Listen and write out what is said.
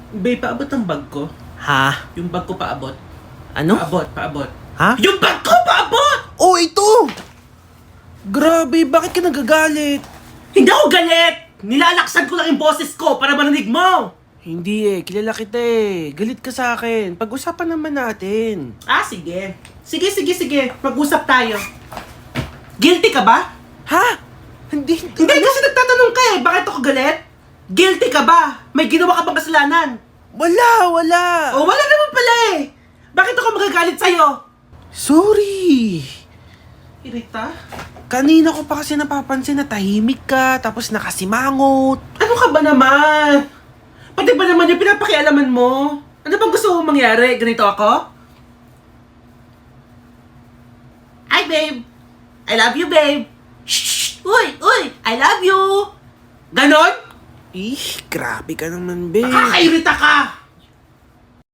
Babe, paabot ang bag ko. Ha? Yung bag ko paabot. Ano? Paabot. Ha? Yung bag ko paabot! Oh, ito! Grabe, bakit ka nagagalit? Hindi ako galit! Nilalaksan ko lang yung boses ko para marinig mo! Hindi kilala kita eh. Galit ka sa akin. Pag-usapan naman natin. Ah, sige. Sige. Mag-usap tayo. Guilty ka ba? Ha? Hindi. Hindi kasi nagtatanong ka eh. Bakit ako galit? Guilty ka ba? May ginawa ka bang kasalanan? Wala. O wala naman pala eh. Bakit ako magagalit sa'yo? Sorry. Irita? Kanina ko pa kasi napapansin na tahimik ka, tapos nakasimangot. Ano ka ba naman? Pati ba naman yung pinapakialaman mo? Ano bang gusto mong mangyari? Ganito ako? Hi, babe! I love you, babe! Shh! Uy! I love you! Ganon? Grabe ka naman, babe. Nakakairita ka!